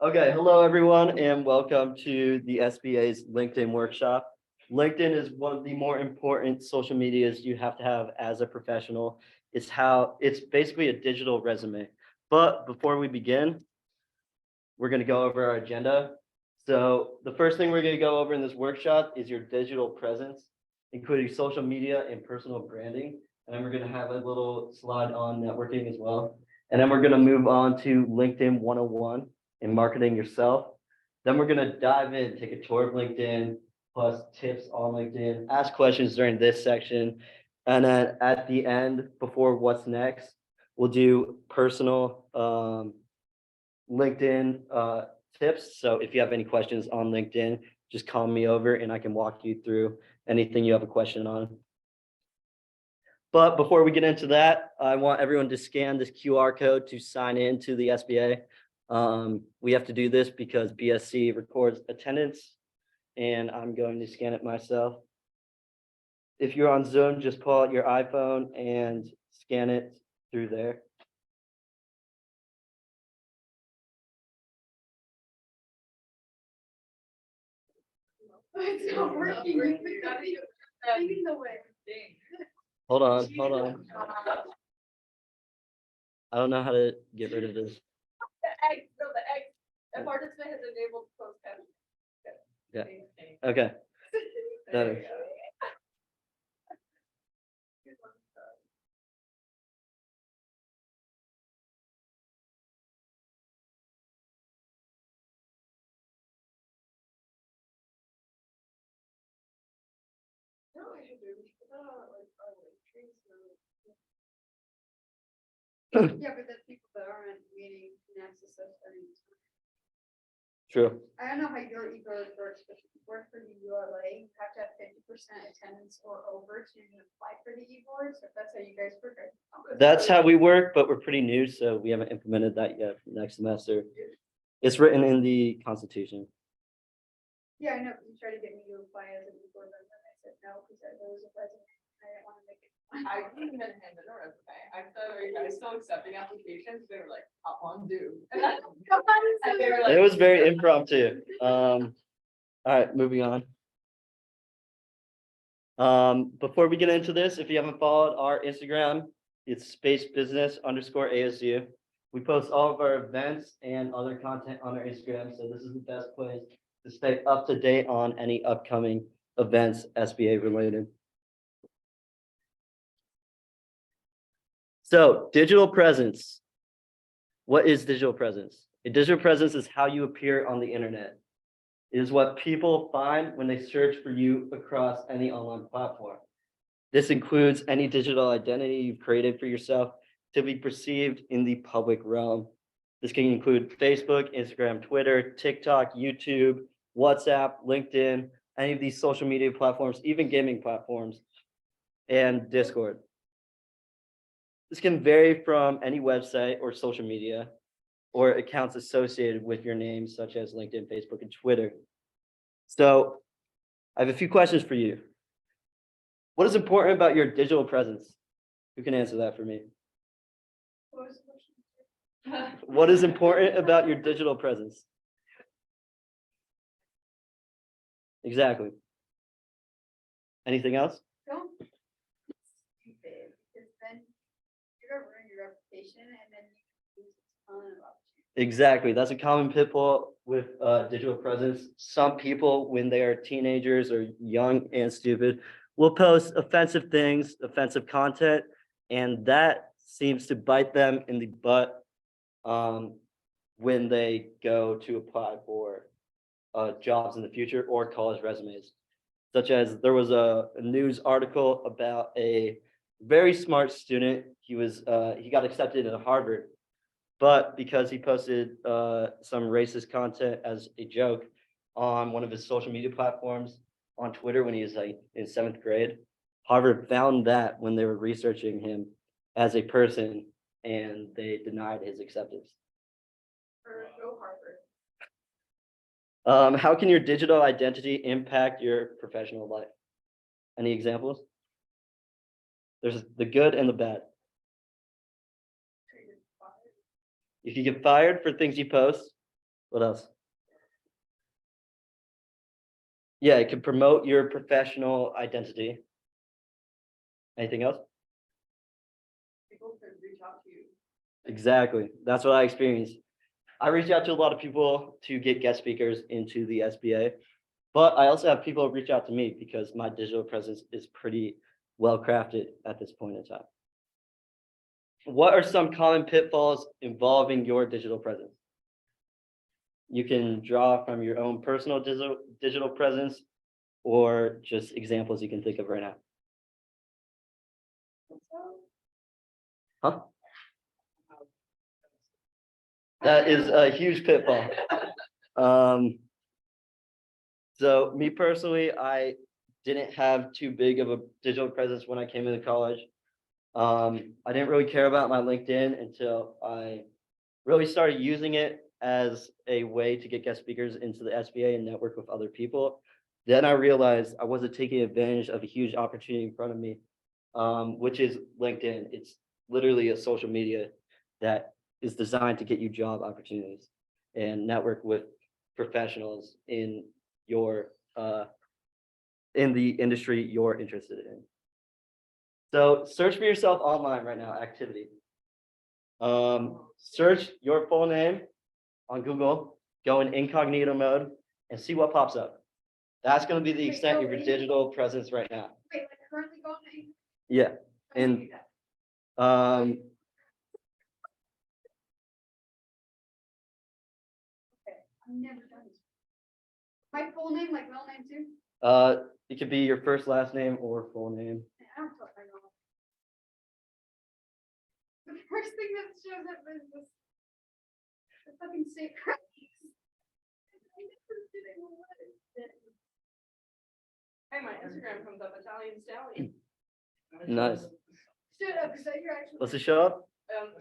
Okay, hello everyone, and welcome to the SBA's LinkedIn workshop. LinkedIn is one of the more important social medias you have to have as a professional. It's basically a digital resume. But before we begin, we're going to go over our agenda. So the first thing we're going to go over in this workshop is your digital presence, including social media and personal branding. And then we're going to have a little slide on networking as well. And then we're going to move on to LinkedIn 101 and marketing yourself. Then we're going to dive in, take a tour of LinkedIn, plus tips on LinkedIn, ask questions during this section. And then at the end, before what's next, we'll do personal LinkedIn tips. So if you have any questions on LinkedIn, just call me over and I can walk you through anything you have a question on. But before we get into that, I want everyone to scan this QR code to sign in to the SBA. We have to do this because BSC records attendance, and I'm going to scan it myself. If you're on Zoom, just pull out your iPhone and scan it through there. It's not working. Hold on. I don't know how to get rid of this. The egg. The participant has enabled closed captioning. Yeah. Okay. There you Better. go. No, I should do. We should put that on like our link trees. Yeah, but the people that aren't meeting can access us anytime. True. I don't know how your e-board works, but if you work for the ULA, you have to have 50% attendance or over to even apply for the e-board. So if that's how you guys work. That's how we work, but we're pretty new, so we haven't implemented that yet for next semester. It's written in the Constitution. Yeah, I know. You tried to get me to apply as an e-board member. I said no, because there was a president. I didn't want to make it. I didn't even hand in a resume. I said, are you guys still accepting applications? They were like, hop on, do. And they were like, It was very impromptu. All right, moving on. Before we get into this, if you haven't followed our Instagram, it's spacebusiness_ASU. We post all of our events and other content on our Instagram, so this is the best place to stay up to date on any upcoming events SBA related. So digital presence. What is digital presence? A digital presence is how you appear on the internet. It is what people find when they search for you across any online platform. This includes any digital identity you've created for yourself to be perceived in the public realm. This can include Facebook, Instagram, Twitter, TikTok, YouTube, WhatsApp, LinkedIn, any of these social media platforms, even gaming platforms, and Discord. This can vary from any website or social media or accounts associated with your name, such as LinkedIn, Facebook, and Twitter. So I have a few questions for you. What is important about your digital presence? Who can answer that for me? What was the question? What is important about your digital presence? Exactly. Anything else? Don't be stupid, because then you're gonna ruin your reputation and then you lose a ton of opportunities. Exactly. That's a common pitfall with digital presence. Some people, when they are teenagers or young and stupid, will post offensive things, offensive content, and that seems to bite them in the butt when they go to apply for jobs in the future or college resumes. Such as there was a news article about a very smart student. He got accepted into Harvard, but because he posted some racist content as a joke on one of his social media platforms on Twitter when he was like in 7th grade, Harvard found that when they were researching him as a person, and they denied his acceptance. Or go Harvard. How can your digital identity impact your professional life? Any examples? There's the good and the bad. Treated fine. If you get fired for things you post, What else? Yeah, it can promote your professional identity. Anything else? People could reach out to you. Exactly. That's what I experienced. I reached out to a lot of people to get guest speakers into the SBA, but I also have people reach out to me because my digital presence is pretty well crafted at this point in time. What are some common pitfalls involving your digital presence? You can draw from your own personal digital presence or just examples you can think of right now. Huh? That is a huge pitfall. So me personally, I didn't have too big of a digital presence when I came into college. I didn't really care about my LinkedIn until I really started using it as a way to get guest speakers into the SBA and network with other people. Then I realized I wasn't taking advantage of a huge opportunity in front of me, which is LinkedIn. It's literally a social media that is designed to get you job opportunities and network with professionals in your in the industry you're interested in. So search for yourself online right now, activity. Search your full name on Google, go in incognito mode and see what pops up. That's going to be the extent of your digital presence right now. Wait, like currently going to. Yeah. How do you And do that? um, Okay, I've never done this. My full name, like middle name too? it could be your first last name or full name. I don't put my middle. The first thing that shows up is this. The fucking state price. I never did it. What is it? Hey, my Instagram comes up Italian Stallion. Nice. Shut up, is that your actual? Let's it show up. It's-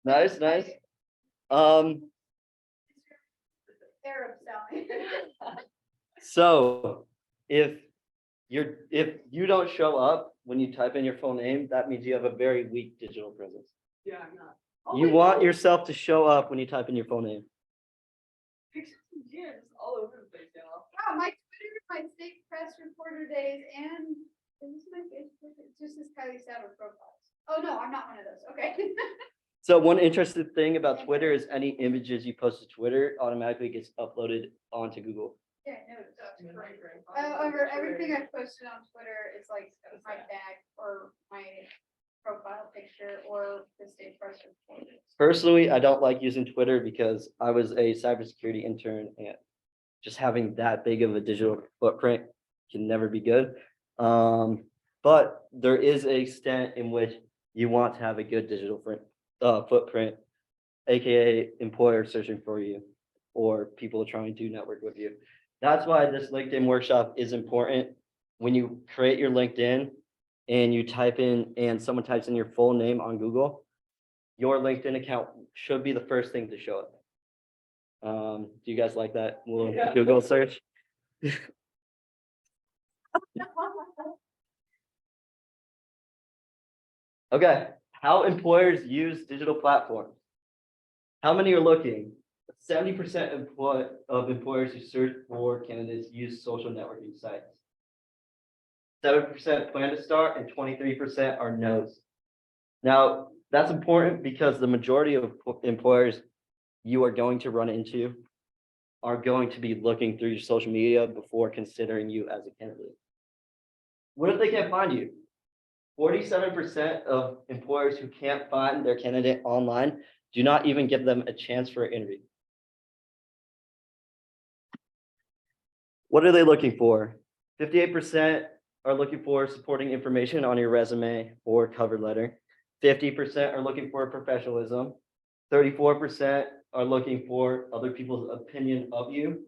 Nice, nice. Arab Sally. So if you don't show up when you type in your full name, that means you have a very weak digital presence. Yeah, I'm not. You want yourself to show up when you type in your full name. Pictures of gears all over the place, y'all. Wow, my Twitter, my state press reporter days, and is this my Facebook? It's just this Kylie Sadler profiles. Oh, no, I'm not one of those. Okay. So one interesting thing about Twitter is any images you post to Twitter automatically gets uploaded onto Google. Yeah, I know. That's great. However, everything I posted on Twitter is like my tag or my profile picture or the state press reporter. Personally, I don't like using Twitter because I was a cybersecurity intern and just having that big of a digital footprint can never be good. But there is a extent in which you want to have a good digital footprint, aka employers searching for you or people trying to network with you. That's why this LinkedIn workshop is important. When you create your LinkedIn and you type in and someone types in your full name on Google, your LinkedIn account should be the first thing to show up. Do you guys like that little Yeah. Google search? Okay, how employers use digital platforms. How many are looking? 70% of employers who search for candidates use social networking sites. 7% plan to start and 23% are no's. Now, that's important because the majority of employers you are going to run into are going to be looking through your social media before considering you as a candidate. What if they can't find you? 47% of employers who can't find their candidate online do not even give them a chance for an interview. What are they looking for? 58% are looking for supporting information on your resume or cover letter. 50% are looking for professionalism. 34% are looking for other people's opinion of you.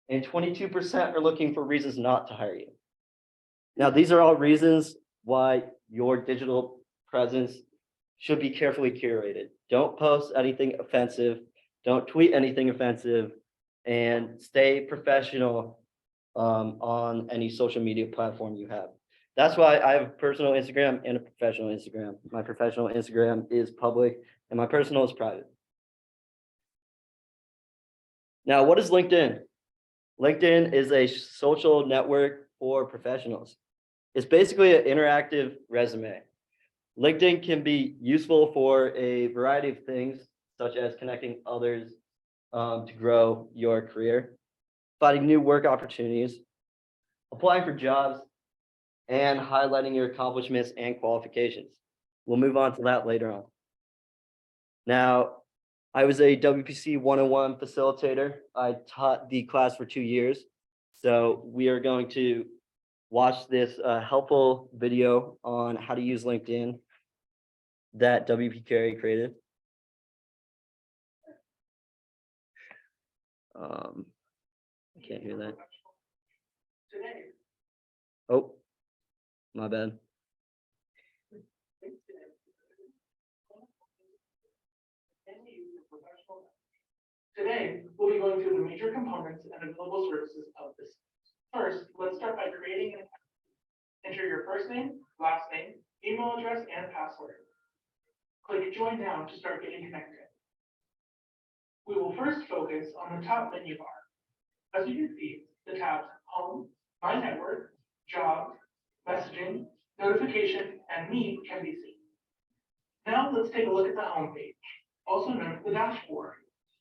And 22% are looking for reasons not to hire you. Now, these are all reasons why your digital presence should be carefully curated. Don't post anything offensive. Don't tweet anything offensive, and stay professional on any social media platform you have. That's why I have a personal Instagram and a professional Instagram. My professional Instagram is public and my personal is private. Now, what is LinkedIn? LinkedIn is a social network for professionals. It's basically an interactive resume. LinkedIn can be useful for a variety of things, such as connecting others to grow your career, finding new work opportunities, applying for jobs, and highlighting your accomplishments and qualifications. We'll move on to that later on. Now, I was a WPC 101 facilitator. I taught the class for 2 years. So we are going to watch this helpful video on how to use LinkedIn that WP Carey created. I can't hear that. Oh, my bad. Today, we'll be going through the major components and available services of this. First, let's start by creating an account. Enter your first name, last name, email address, and password. Click Join Now to start getting connected. We will first focus on the top menu bar. As you can see, the tabs Home, My Network, Jobs, Messaging, Notification, and Me can be seen. Now let's take a look at the home page, also known as the dashboard.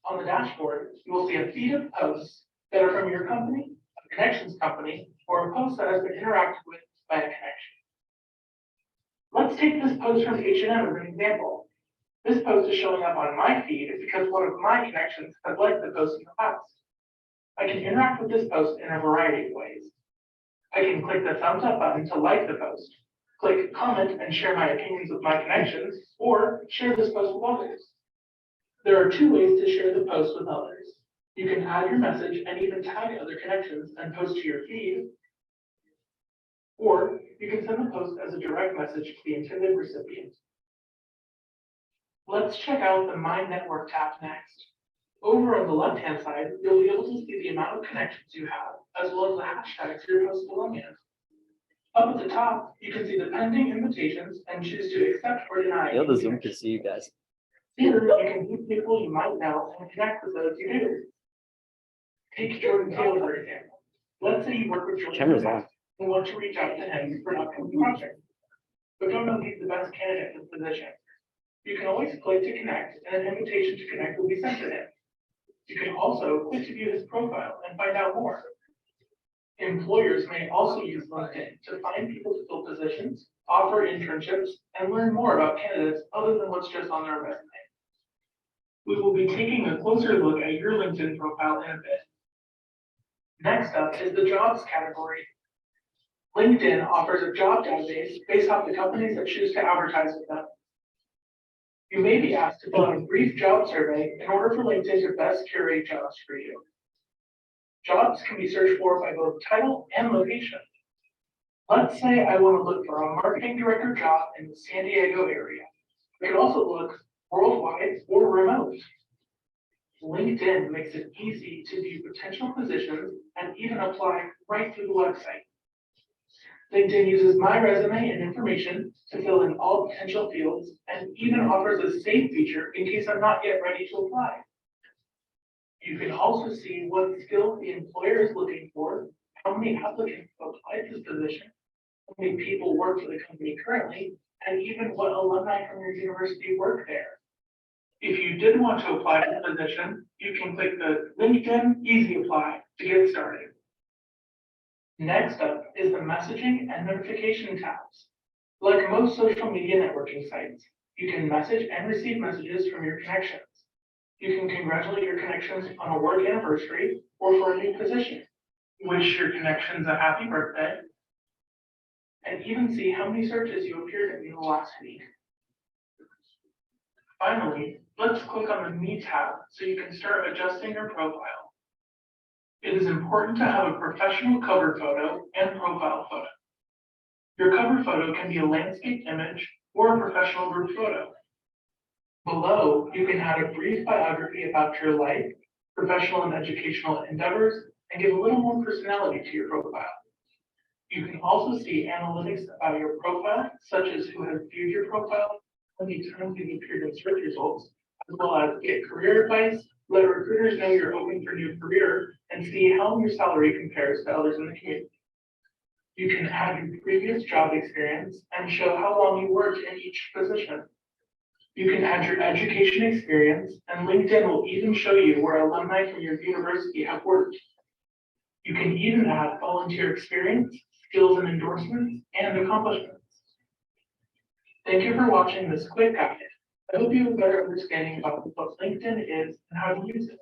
On the dashboard, you will see a feed of posts that are from your company, a connections company, or a post that has been interacted with by a connection. Let's take this post from H&M as an example. This post is showing up on my feed because one of my connections has liked the post in the past. I can interact with this post in a variety of ways. I can click the thumbs up button to like the post, click comment and share my opinions with my connections, or share this post with others. There are 2 ways to share the post with others. You can add your message and even tag other connections and post to your feed, or you can send the post as a direct message to the intended recipient. Let's check out the My Network tab next. Over on the left-hand side, you'll be able to see the amount of connections you have, as well as the hashtags your post belong in. Up at the top, you can see the pending invitations and choose to accept or deny. The other Zoom can see you guys. Here, you can meet people you might know and connect with those you do. Take Jordan Taylor, for example. Let's say you work with Jordan Camera's on. and want to reach out to him for an upcoming project, but don't know if he's the best candidate for the position. You can always click to connect, and an invitation to connect will be sent to him. You can also click to view his profile and find out more. Employers may also use LinkedIn to find people to fill positions, offer internships, and learn more about candidates other than what's just on their resume. We will be taking a closer look at your LinkedIn profile in a bit. Next up is the jobs category. LinkedIn offers a job database based off the companies that choose to advertise with them. You may be asked to fill out a brief job survey in order for LinkedIn to best curate jobs for you. Jobs can be searched for by both title and location. Let's say I want to look for a marketing director job in the San Diego area. I can also look worldwide or remote. LinkedIn makes it easy to view potential positions and even apply right through the website. LinkedIn uses my resume and information to fill in all potential fields and even offers a save feature in case I'm not yet ready to apply. You can also see what skills the employer is looking for, how many applicants have applied to this position, how many people work for the company currently, and even what alumni from your university work there. If you did want to apply to the position, you can click the LinkedIn Easy Apply to get started. Next up is the messaging and notification tabs. Like most social media networking sites, you can message and receive messages from your connections. You can congratulate your connections on a work anniversary or for a new position, wish your connections a happy birthday, and even see how many searches you appeared in the last week. Finally, let's click on the Me tab so you can start adjusting your profile. It is important to have a professional cover photo and profile photo. Your cover photo can be a landscape image or a professional group photo. Below, you can add a brief biography about your life, professional and educational endeavors, and give a little more personality to your profile. You can also see analytics about your profile, such as who has viewed your profile, how many times you've appeared in search results, as well as get career advice, Let recruiters know you're open for a new career and see how your salary compares to others in the community. You can add your previous job experience and show how long you worked in each position. You can add your education experience, and LinkedIn will even show you where alumni from your university have worked. You can even add volunteer experience, skills and endorsements, and accomplishments. Thank you for watching this quick guide. I hope you have a better understanding about what LinkedIn is and how to use it.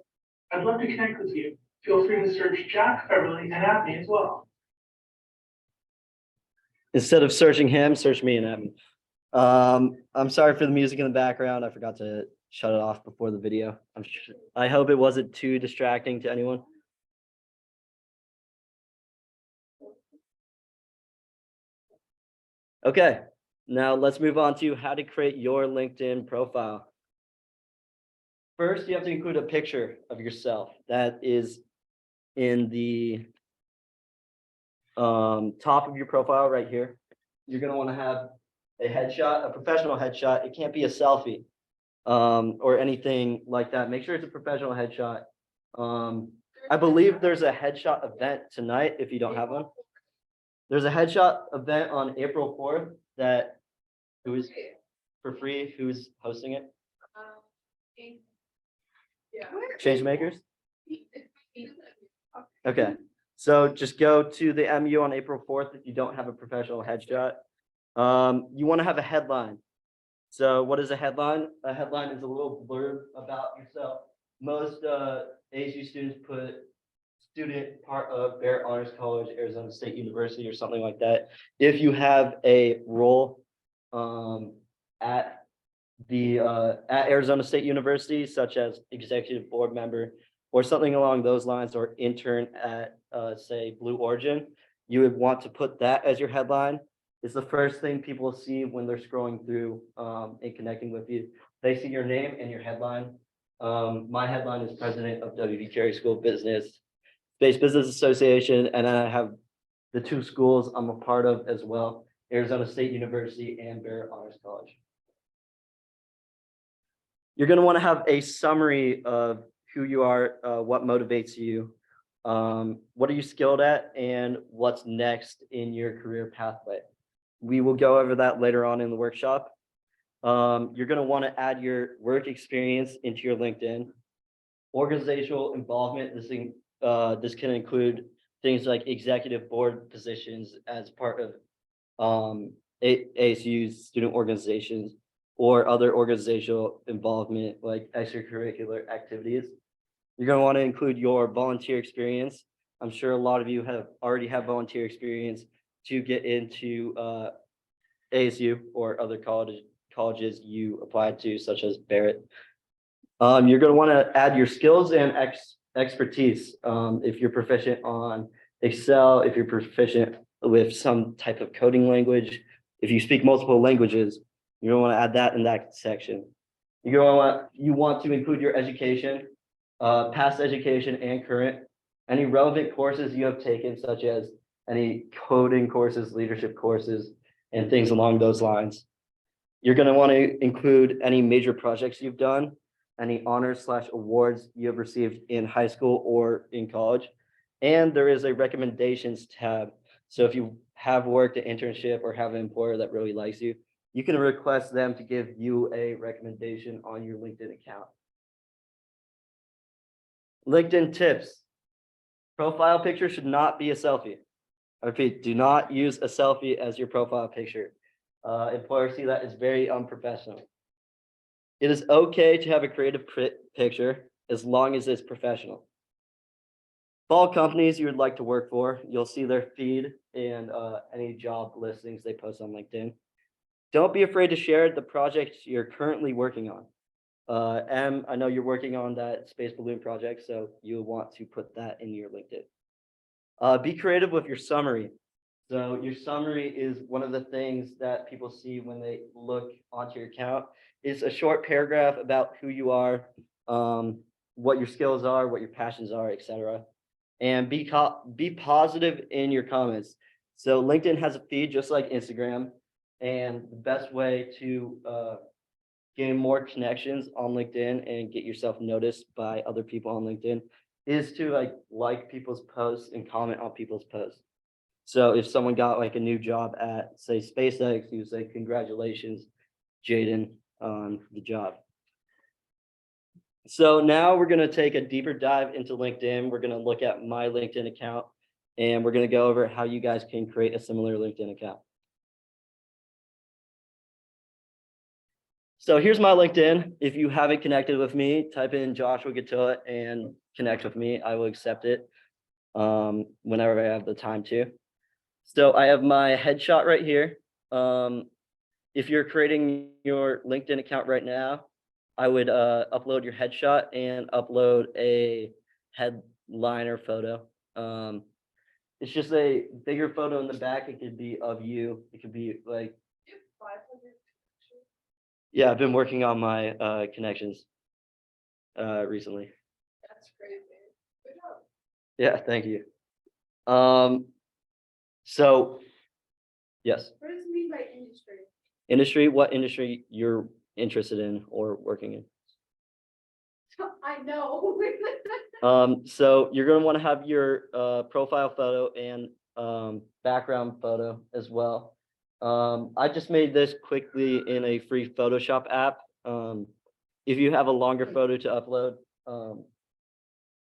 I'd love to connect with you. Feel free to search Jack Feverly and add me as well. Instead of searching him, search me and Evan. I'm sorry for the music in the background. I forgot to shut it off before the video. I hope it wasn't too distracting to anyone. Okay, now let's move on to how to create your LinkedIn profile. First, you have to include a picture of yourself that is in the top of your profile right here. You're going to want to have a headshot, a professional headshot. It can't be a selfie or anything like that. Make sure it's a professional headshot. I believe there's a headshot event tonight if you don't have one. There's a headshot event on April 4th that who's for free, who's hosting it? Yeah. Change makers? Okay, so just go to the MU on April 4th if you don't have a professional headshot. You want to have a headline. So what is a headline? A headline is a little blurb about yourself. Most ASU students put student part of Bear Honors College, Arizona State University, or something like that. If you have a role at Arizona State University, such as executive board member or something along those lines, or intern at say Blue Origin, you would want to put that as your headline. It's the first thing people see when they're scrolling through and connecting with you. They see your name and your headline. My headline is president of W.D. Carey School of Business, Space Business Association, and then I have the two schools I'm a part of as well, Arizona State University and Bear Honors College. You're going to want to have a summary of who you are, what motivates you, what are you skilled at, and what's next in your career pathway. We will go over that later on in the workshop. You're going to want to add your work experience into your LinkedIn. Organizational involvement, this can include things like executive board positions as part of ASU's student organizations, or other organizational involvement like extracurricular activities. You're going to want to include your volunteer experience. I'm sure a lot of you already have volunteer experience to get into ASU or other colleges you applied to, such as Barrett. You're going to want to add your skills and expertise. If you're proficient on Excel, if you're proficient with some type of coding language, if you speak multiple languages, you don't want to add that in that section. You want to include your education, past education and current, any relevant courses you have taken, such as any coding courses, leadership courses, and things along those lines. You're going to want to include any major projects you've done, any honors/awards you have received in high school or in college. And there is a recommendations tab. So if you have worked an internship or have an employer that really likes you, you can request them to give you a recommendation on your LinkedIn account. LinkedIn tips. Profile picture should not be a selfie. I repeat, do not use a selfie as your profile picture. Employers see that as very unprofessional. It is okay to have a creative picture as long as it's professional. Follow companies you would like to work for. You'll see their feed and any job listings they post on LinkedIn. Don't be afraid to share the projects you're currently working on. Em, I know you're working on that space balloon project, so you'll want to put that in your LinkedIn. Be creative with your summary. So your summary is one of the things that people see when they look onto your account. It's a short paragraph about who you are, what your skills are, what your passions are, etc. And be positive in your comments. So LinkedIn has a feed just like Instagram, and the best way to gain more connections on LinkedIn and get yourself noticed by other people on LinkedIn is to like people's posts and comment on people's posts. So if someone got like a new job at, say, SpaceX, you say, congratulations, Jaden, on the job. So now we're gonna take a deeper dive into LinkedIn. We're gonna look at my LinkedIn account, and we're gonna go over how you guys can create a similar LinkedIn account. So here's my LinkedIn. If you haven't connected with me, type in Joshua Gatilla and connect with me. I will accept it whenever I have the time to. So I have my headshot right here. If you're creating your LinkedIn account right now, I would upload your headshot and upload a headliner photo. It's just a bigger photo in the back. It could be of you. It could be like, You have 500 yeah, I've been working on my connections recently. That's crazy. Good job. Yeah, thank you. So, yes, What does it mean by industry? industry, what industry you're interested in or working in? I know. So you're gonna want to have your profile photo and background photo as well. I just made this quickly in a free Photoshop app. If you have a longer photo to upload,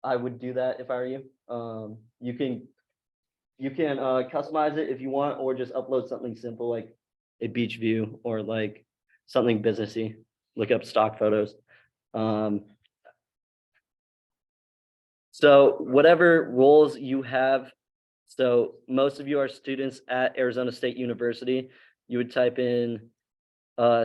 I would do that if I were you. You can customize it if you want, or just upload something simple like a beach view or like something businessy. Look up stock photos. So whatever roles you have, so most of you are students at Arizona State University, you would type in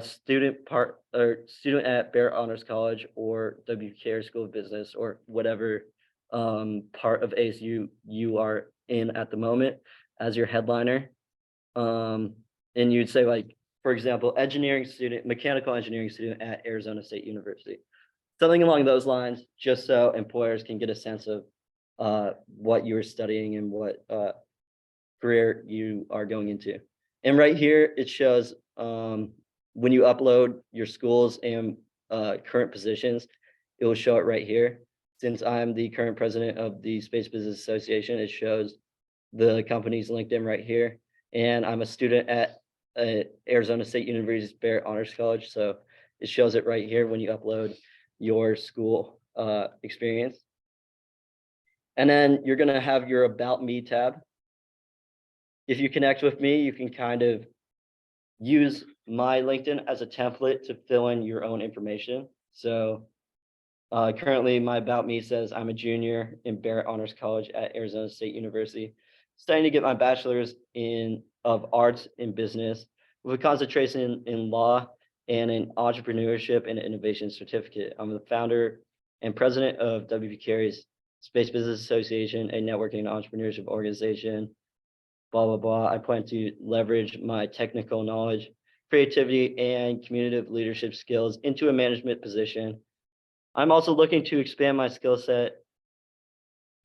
student at Barrett Honors College or WKR School of Business or whatever part of ASU you are in at the moment as your headliner. And you'd say, like, for example, mechanical engineering student at Arizona State University. Something along those lines, just so employers can get a sense of what you're studying and what career you are going into. And right here, it shows when you upload your schools and current positions, it will show it right here. Since I'm the current president of the Space Business Association, it shows the company's LinkedIn right here. And I'm a student at Arizona State University's Barrett Honors College, so it shows it right here when you upload your school experience. And then you're gonna have your About Me tab. If you connect with me, you can kind of use my LinkedIn as a template to fill in your own information. So currently my About Me says I'm a junior in Barrett Honors College at Arizona State University, studying to get my bachelor's of arts in business with a concentration in law and an entrepreneurship and innovation certificate. I'm the founder and president of WP Carey's Space Business Association, a networking and entrepreneurship organization, blah, blah, blah. I plan to leverage my technical knowledge, creativity, and communicative leadership skills into a management position. I'm also looking to expand my skill set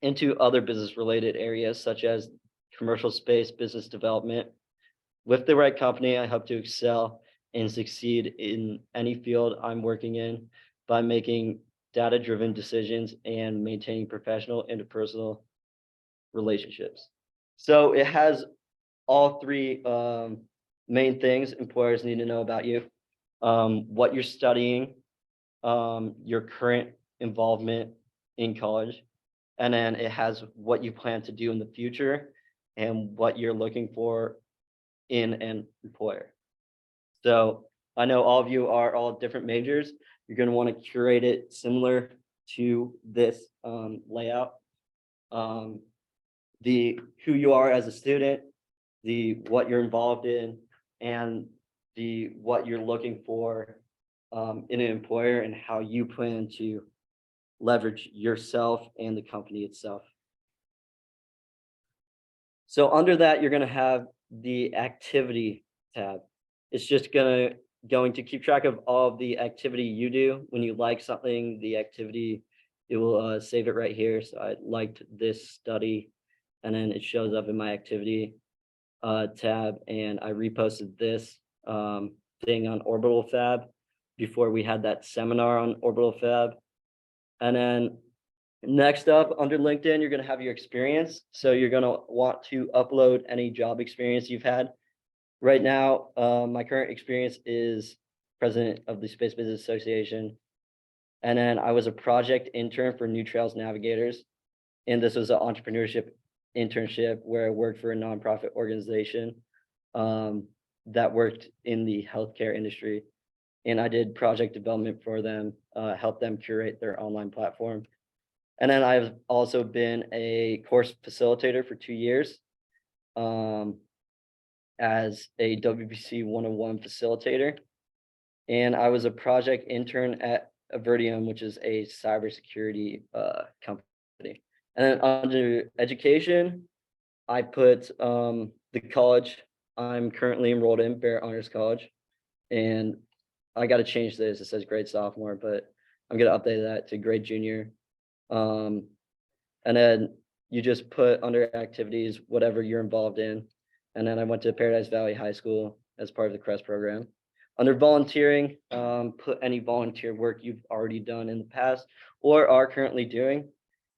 into other business related areas such as commercial space, business development. With the right company, I hope to excel and succeed in any field I'm working in by making data-driven decisions and maintaining professional and interpersonal relationships. So it has all three main things employers need to know about you: what you're studying, your current involvement in college, and then it has what you plan to do in the future and what you're looking for in an employer. So I know all of you are all different majors. You're going to want to curate it similar to this layout. The who you are as a student, the what you're involved in, and the what you're looking for in an employer, and how you plan to leverage yourself and the company itself. So under that, you're going to have the activity tab. It's just going to keep track of all of the activity you do. When you like something, the activity, it will save it right here. So I liked this study, and then it shows up in my activity tab, and I reposted this thing on Orbital Fab before we had that seminar on orbital fab. And then next up under LinkedIn, you're gonna have your experience. So you're gonna want to upload any job experience you've had. Right now, my current experience is president of the Space Business Association. And then I was a project intern for New Trails Navigators. And this was an entrepreneurship internship where I worked for a nonprofit organization that worked in the healthcare industry. And I did project development for them, help them curate their online platform. And then I've also been a course facilitator for 2 years as a WPC 101 facilitator. And I was a project intern at Avertium, which is a cybersecurity company. And then under education, I put the college I'm currently enrolled in, Barrett Honors College. And I got to change this. It says grade sophomore, but I'm going to update that to grade junior. And then you just put under activities, whatever you're involved in. And then I went to Paradise Valley High School as part of the CREST program. Under volunteering, put any volunteer work you've already done in the past or are currently doing.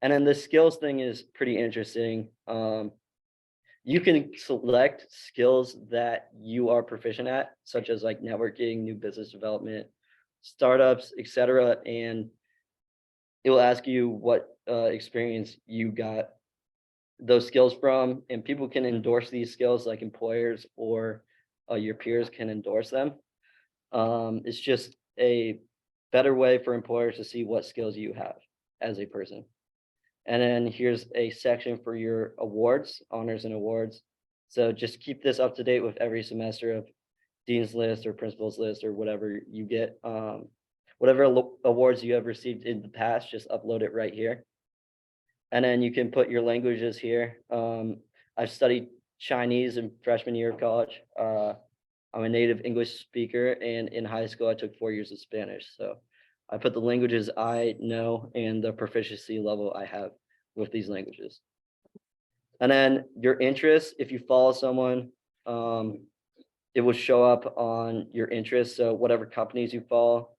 And then the skills thing is pretty interesting. You can select skills that you are proficient at, such as like networking, new business development, startups, etc. And it will ask you what experience you got those skills from, and people can endorse these skills, like employers or your peers can endorse them. It's just a better way for employers to see what skills you have as a person. And then here's a section for your awards, honors and awards. So just keep this up to date with every semester of Dean's List or Principal's List or whatever you get. Whatever awards you have received in the past, just upload it right here. And then you can put your languages here. I've studied Chinese in freshman year of college. I'm a native English speaker, and in high school, I took 4 years of Spanish. So I put the languages I know and the proficiency level I have with these languages. And then your interests, if you follow someone, it will show up on your interests. So whatever companies you follow,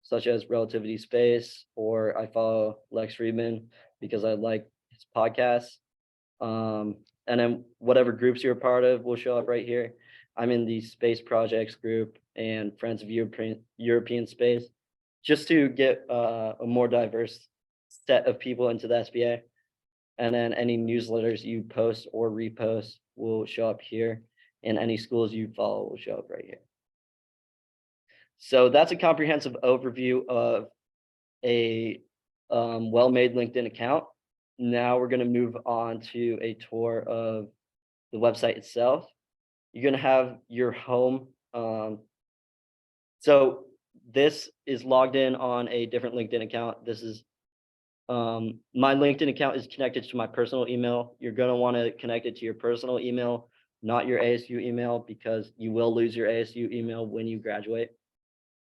such as Relativity Space, or I follow Lex Friedman because I like his podcasts. And then whatever groups you're a part of will show up right here. I'm in the Space Projects group and Friends of European Space, just to get a more diverse set of people into the SBA. And then any newsletters you post or repost will show up here, and any schools you follow will show up right here. So that's a comprehensive overview of a well-made LinkedIn account. Now we're going to move on to a tour of the website itself. You're going to have your home. So this is logged in on a different LinkedIn account. This is my LinkedIn account is connected to my personal email. You're going to want to connect it to your personal email, not your ASU email, because you will lose your ASU email when you graduate.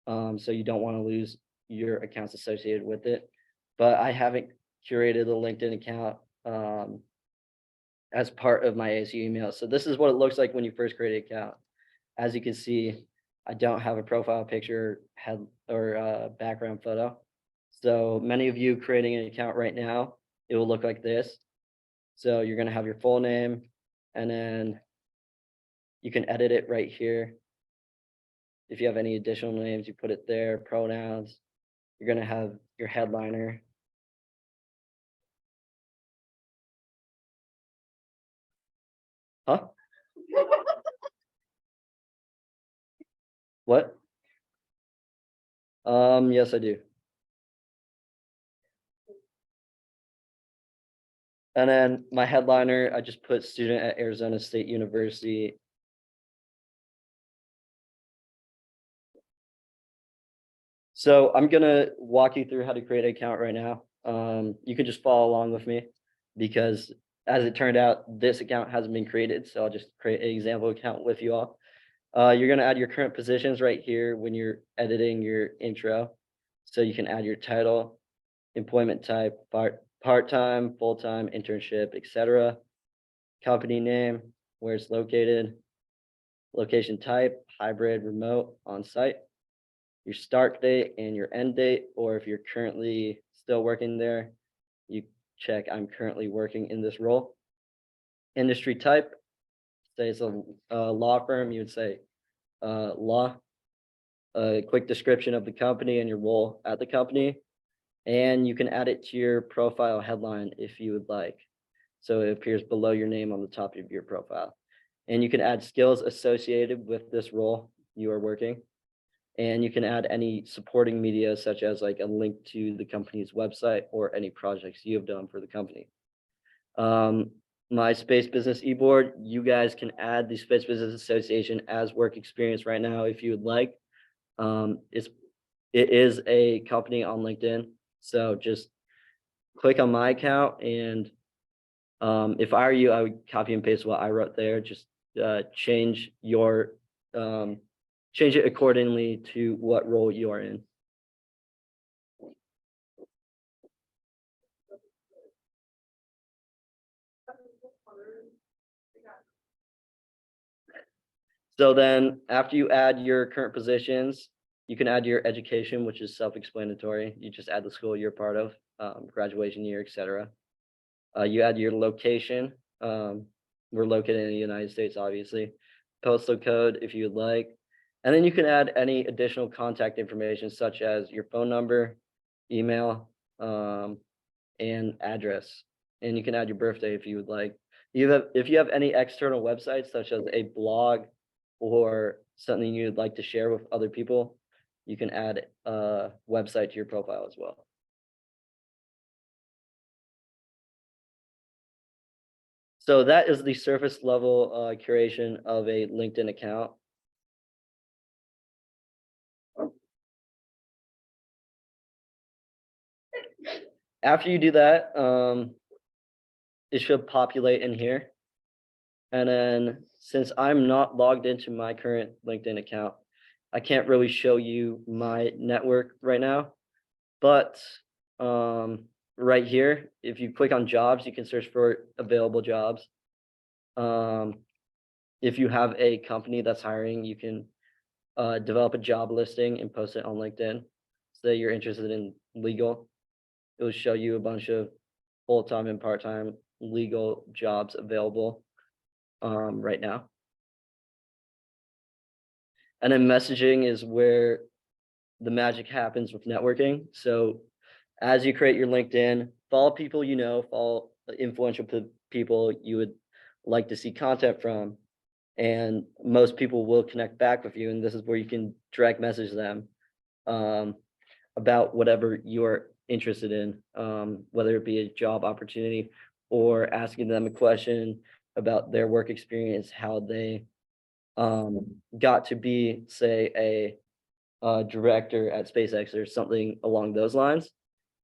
So you don't want to lose your accounts associated with it. But I haven't curated a LinkedIn account as part of my ASU email. So this is what it looks like when you first create an account. As you can see, I don't have a profile picture, head or background photo. So many of you creating an account right now, it will look like this. So you're going to have your full name, and then you can edit it right here. If you have any additional names, you put it there, pronouns. You're going to have your headliner. Huh? What? Yes, I do. And then my headliner, I just put student at Arizona State University. So I'm gonna walk you through how to create an account right now. You can just follow along with me, because as it turned out, this account hasn't been created. So I'll just create an example account with you all. You're gonna add your current positions right here when you're editing your intro. So you can add your title, employment type, part-time, full-time, internship, etc. Company name, where it's located, location type, hybrid, remote, on-site. your start date and your end date, or if you're currently still working there, you check I'm currently working in this role. Industry type, say it's a law firm, you would say law. A quick description of the company and your role at the company. And you can add it to your profile headline if you would like. So it appears below your name on the top of your profile. And you can add skills associated with this role you are working. And you can add any supporting media such as like a link to the company's website or any projects you have done for the company. My Space Business eBoard, you guys can add the Space Business Association as work experience right now if you would like. It is a company on LinkedIn, so just click on my account, and if I were you, I would copy and paste what I wrote there. Just change it accordingly to what role you are in. So then after you add your current positions, you can add your education, which is self-explanatory. You just add the school you're part of, graduation year, etc. You add your location. We're located in the United States, obviously. Postal code if you'd like. And then you can add any additional contact information such as your phone number, email, and address. And you can add your birthday if you would like. If you have any external websites such as a blog or something you'd like to share with other people, you can add a website to your profile as well. So that is the surface level curation of a LinkedIn account. After you do that, it should populate in here. And then since I'm not logged into my current LinkedIn account, I can't really show you my network right now. But right here, if you click on jobs, you can search for available jobs. If you have a company that's hiring, you can develop a job listing and post it on LinkedIn. Say you're interested in legal, it will show you a bunch of full-time and part-time legal jobs available right now. And then messaging is where the magic happens with networking. So as you create your LinkedIn, follow people you know, follow influential people you would like to see content from, and most people will connect back with you. And this is where you can direct message them about whatever you're interested in, whether it be a job opportunity or asking them a question about their work experience, how they got to be, say, a director at SpaceX or something along those lines.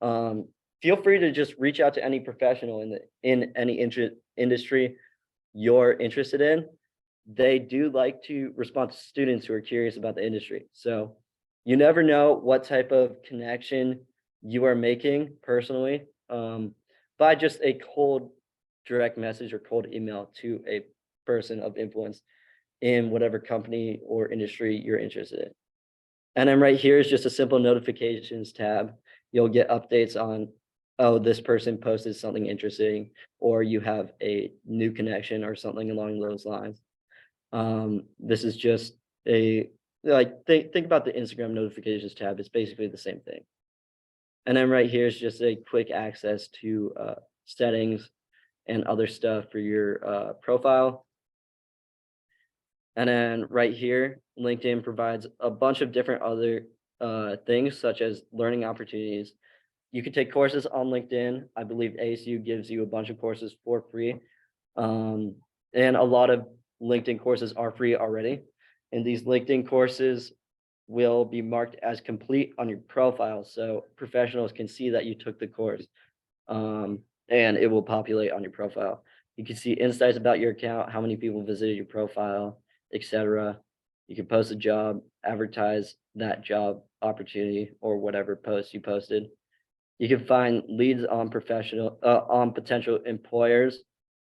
Feel free to just reach out to any professional in any industry you're interested in. They do like to respond to students who are curious about the industry. So you never know what type of connection you are making personally by just a cold direct message or cold email to a person of influence in whatever company or industry you're interested in. And then right here is just a simple notifications tab. You'll get updates on, oh, this person posted something interesting, or you have a new connection or something along those lines. This is just think about the Instagram notifications tab. It's basically the same thing. And then right here is just a quick access to settings and other stuff for your profile. And then right here, LinkedIn provides a bunch of different other things, such as learning opportunities. You can take courses on LinkedIn. I believe ASU gives you a bunch of courses for free. And a lot of LinkedIn courses are free already. And these LinkedIn courses will be marked as complete on your profile, so professionals can see that you took the course, and it will populate on your profile. You can see insights about your account, how many people visited your profile, etc. You can post a job, advertise that job opportunity or whatever post you posted. You can find leads on potential employers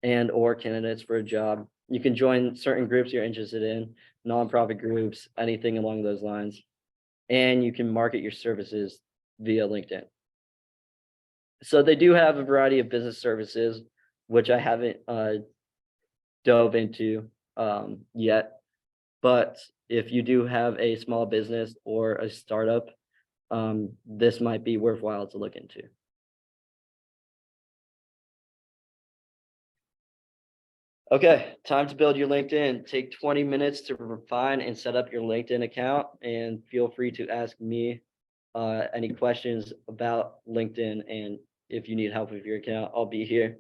and or candidates for a job. You can join certain groups you're interested in, nonprofit groups, anything along those lines. and you can market your services via LinkedIn. So they do have a variety of business services, which I haven't dove into yet. But if you do have a small business or a startup, this might be worthwhile to look into. Okay, time to build your LinkedIn. Take 20 minutes to refine and set up your LinkedIn account, and feel free to ask me any questions about LinkedIn. And if you need help with your account, I'll be here.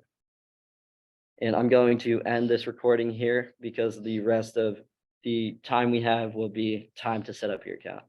And I'm going to end this recording here because the rest of the time we have will be time to set up your account.